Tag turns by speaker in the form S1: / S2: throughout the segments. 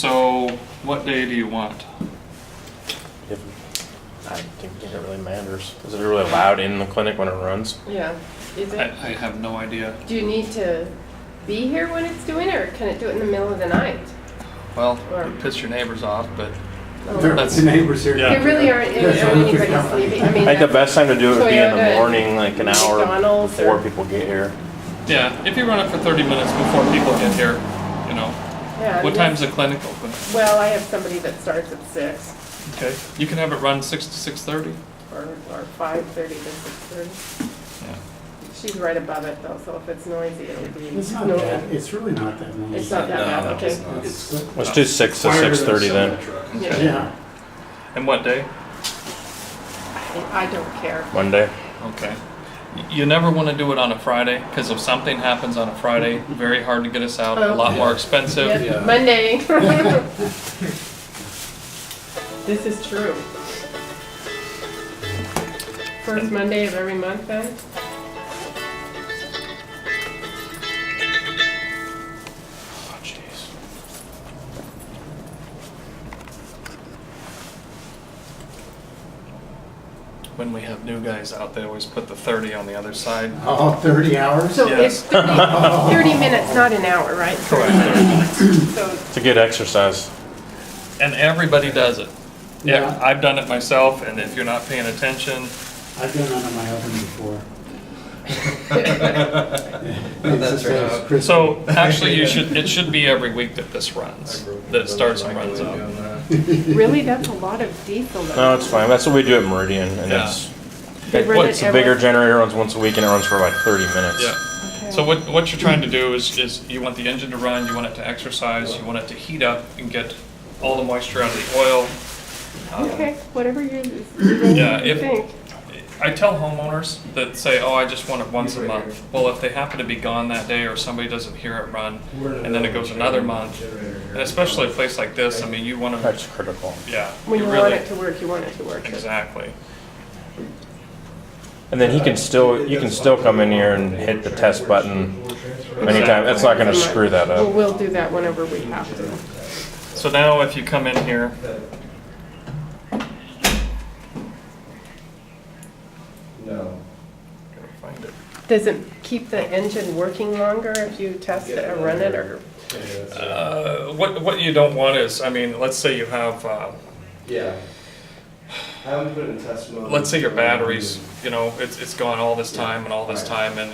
S1: So what day do you want?
S2: I think it really matters. Is it really loud in the clinic when it runs?
S3: Yeah, is
S1: I
S3: it?
S1: have no idea.
S3: Do you need to be here when it's doing it, or can it do it in the middle of the night?
S1: Well,
S3: Or-
S1: it piss your neighbors off, but
S3: Oh.
S1: That's-
S4: The neighbors here.
S1: Yeah.
S3: There really aren't
S4: That's all
S3: anybody
S4: you can
S3: sleeping. I
S2: I
S3: mean,
S2: think the best time to do it would be in the
S3: Toyota,
S2: morning, like an hour
S3: McDonald's,
S2: before
S3: or-
S2: people get here.
S1: yeah, if you run it for 30 minutes before people get here, you know.
S3: yeah,
S1: What
S3: yes.
S1: time's the clinic open?
S3: Well, I have somebody that starts at 6
S1: Okay, you can have it run 6 to 6:30.
S3: or 5:30 to 6:30.
S1: Yeah.
S3: She's right above it though, so if it's noisy, it'll be.
S4: It's not
S3: noisy.
S4: bad, it's really not that noisy.
S3: It's not that bad, okay.
S4: It's-
S2: Let's do 6 to
S4: quieter than
S2: 6:30 then.
S4: semi-truck.
S3: Yeah.
S4: Yeah,
S1: And what day?
S3: I don't care.
S2: Monday.
S1: Okay. You never want to do it on a Friday, because if something happens on a Friday, very hard to get us out, a lot more expensive.
S3: Yep,
S4: Yeah.
S3: Monday. This is true. First Monday of every month then?
S2: Oh, jeez.
S1: When we have new guys out, they always put the 30 on the other side.
S4: oh, 30 hours?
S3: So
S1: Yes.
S3: it's 30 minutes, not an hour, right?
S1: Correct.
S3: So,
S2: It's a good exercise.
S1: And everybody does it. Yeah,
S4: Yeah.
S1: I've done it myself, and if you're not paying attention,
S4: I've done that on my oven before.
S5: That's right.
S1: so actually it should be every week that this runs, that starts and runs up.
S3: really, that's a lot of diesel. then.
S2: No, it's fine. That's what we do at Meridian, and
S1: Yeah.
S3: They run
S2: it's
S3: it
S2: a bigger
S3: every-
S2: generator, runs once a week, and it runs for like 30 minutes.
S1: Yeah.
S3: Okay.
S1: So what you're trying to do is you want the engine to run, you want it to exercise, you want it to heat up and get all the moisture out of the oil.
S3: Okay, whatever you
S1: Yeah,
S3: you
S1: if-
S3: think.
S1: I tell homeowners that say, oh, I just want it once a month. Well, if they happen to be gone that day or somebody doesn't hear it run, and then it goes another month, and especially a place like this, I mean, you want to,
S2: That's critical.
S1: yeah,
S3: When you want
S1: really,
S3: it to work, you want it to work.
S1: exactly.
S2: And then you can still come in here and hit the test button anytime. That's not gonna screw that
S3: Well,
S2: up.
S3: we'll do that whenever we have to.
S1: So now if you come in here,
S5: No.
S1: gotta find it.
S3: Does it keep the engine working longer if you test it or run it, or?
S1: What you don't want is, I mean, let's say you have,
S5: Yeah. I haven't put it in test mode.
S1: let's say your batteries, you know, it's gone all this time and all this time, and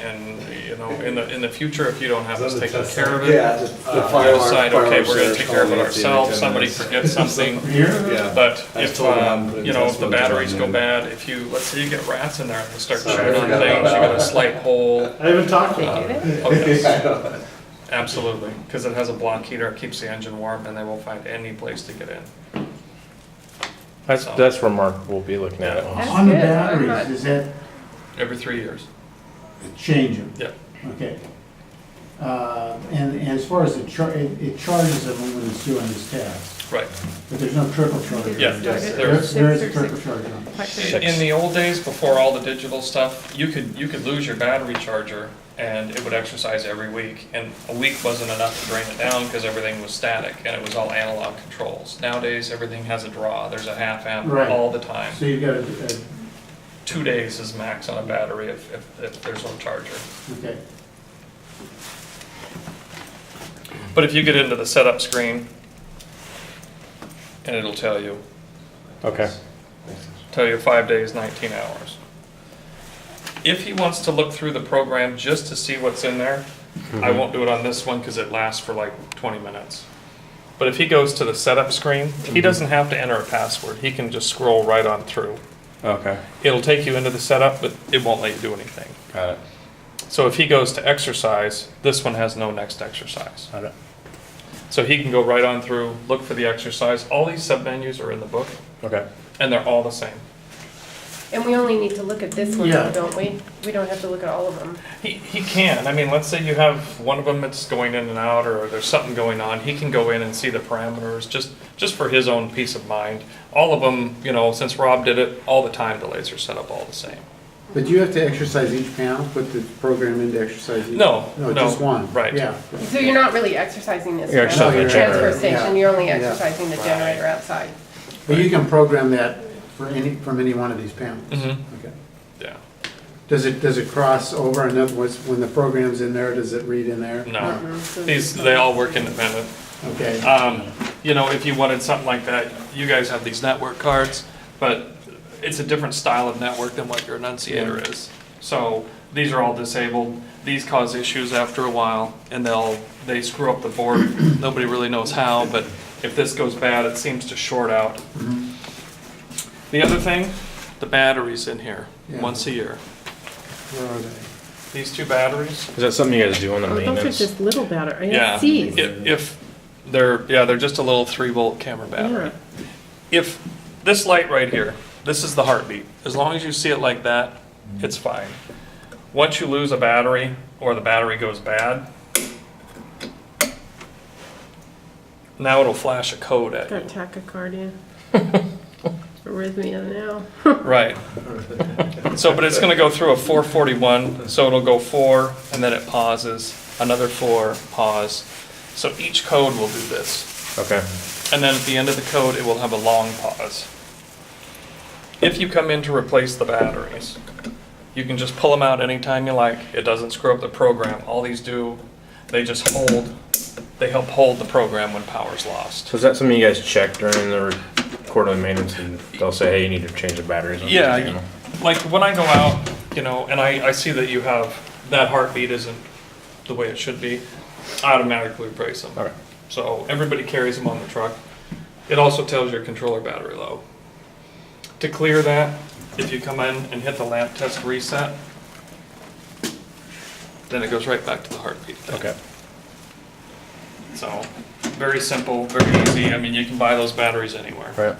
S1: you know, in the future, if you don't have us taking care of it,
S5: Yeah, just the
S1: you
S5: fire alarm.
S1: decide,
S5: fire
S1: okay,
S5: alarm
S1: we're gonna
S5: says
S1: take care of it
S5: call me at the end of
S1: ourselves,
S5: 10
S1: somebody
S5: minutes.
S1: forgets something.
S4: Here?
S5: Yeah.
S1: But
S5: I just
S1: if,
S5: told them I'm putting
S1: you know,
S5: test
S1: if the
S5: mode to
S1: batteries
S5: run
S1: go
S5: in.
S1: bad, if you, let's say you get rats in there and they start
S5: Sorry,
S1: chewing
S5: I
S1: on
S5: forgot
S1: things, you
S5: about
S1: got a
S5: that.
S1: slight hole.
S4: I haven't talked
S3: They
S4: about
S3: get
S4: it.
S3: it?
S1: Oh, yes,
S5: I know.
S1: absolutely, because it has a block heater, it keeps the engine warm, and they won't find any place to get in.
S2: That's remarkable. We'll be looking at it.
S3: That's
S4: On the
S3: good. I'm
S4: batteries,
S3: not-
S4: is that
S1: Every 3 years.
S4: change them?
S1: Yeah.
S4: Okay. And as far as it charges them when it's doing this test,
S1: Right.
S4: but there's no trickle charge.
S1: Yeah,
S3: Start it
S1: there
S3: at
S1: is.
S4: There is a
S3: 6 or
S4: trickle
S3: 6.
S4: charge on it.
S3: Like
S2: Six.
S1: In the old days, before all the digital stuff, you could lose your battery charger and it would exercise every week. And a week wasn't enough to drain it down because everything was static and it was all analog controls. Nowadays, everything has a draw. There's a half amp
S4: Right.
S1: all the time.
S4: So you've got a,
S1: 2 days is max on a battery if there's no charger.
S4: okay.
S1: But if you get into the setup screen, and it'll tell you
S2: Okay.
S1: 5 days, 19 hours. If he wants to look through the program just to see what's in there, I won't do it on this one because it lasts for like 20 minutes. But if he goes to the setup screen, he doesn't have to enter a password. He can just scroll right on through.
S2: Okay.
S1: It'll take you into the setup, but it won't let you do anything.
S2: Got it.
S1: So if he goes to exercise, this one has no next exercise.
S2: Got it.
S1: So he can go right on through, look for the exercise. All these submenus are in the book,
S2: Okay.
S1: and they're all the same.
S3: And we only need to look at this one,
S4: Yeah.
S3: though, don't we? We don't have to look at all of them.
S1: He can. I mean, let's say you have one of them that's going in and out, or there's something going on. He can go in and see the parameters just for his own peace of mind. All of them, you know, since Rob did it, all the time delays are set up all the same.
S4: But do you have to exercise each panel, put the program into exercise each?
S1: No,
S4: No,
S1: no,
S4: just one?
S1: right.
S4: Yeah.
S3: So you're not really exercising this
S2: You're
S3: transfer
S2: exercising the
S4: generator.
S3: station,
S4: Yeah.
S3: you're only
S4: Yeah.
S3: exercising the generator outside.
S4: But you can program that from any one of these panels?
S1: Mhm.
S4: Okay.
S1: Yeah,
S4: Does it cross over, in other words, when the program's in there, does it read in there?
S1: no.
S3: So-
S1: They all work independent.
S4: Okay.
S1: You know, if you wanted something like that, you guys have these network cards, but it's a different style of network than what your Annunciator is. So these are all disabled. These cause issues after a while, and they screw up the board. Nobody really knows how, but if this goes bad, it seems to short out.
S4: Mhm.
S1: The other thing, the batteries in here,
S4: Yeah.
S1: once a year.
S4: Where are they?
S1: These two batteries,
S2: Is that something you guys do on the
S3: Oh, those are
S2: maintenance?
S3: just little batteries,
S1: yeah.
S3: C's.
S1: If they're just a little 3-volt camera battery.
S3: Yeah.
S1: If this light right here, this is the heartbeat. As long as you see it like that, it's fine. Once you lose a battery or the battery goes bad, now it'll flash a code at
S3: Got
S1: you.
S3: tachycardia. Arrhythmia now.
S1: Right. So, but it's gonna go through a 441, so it'll go 4, and then it pauses, another 4, pause. So each code will do this.
S2: Okay.
S1: And then at the end of the code, it will have a long pause. If you come in to replace the batteries, you can just pull them out anytime you like. It doesn't screw up the program. All these do, they just they help hold the program when power's lost.
S2: So is that something you guys check during the quarterly maintenance and they'll say, hey, you need to change the batteries? on this
S1: Yeah,
S2: panel?
S1: like when I go out, you know, and I see that you have, that heartbeat isn't the way it should be, I automatically replace them.
S2: Okay.
S1: So everybody carries them on the truck. It also tells your controller battery low. To clear that, if you come in and hit the lamp test reset, then it goes right back to the heartbeat thing.
S2: Okay.
S1: So, very simple, very easy. I mean, you can buy those batteries anywhere.
S2: Right.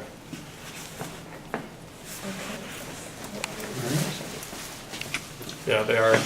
S1: Yeah, they are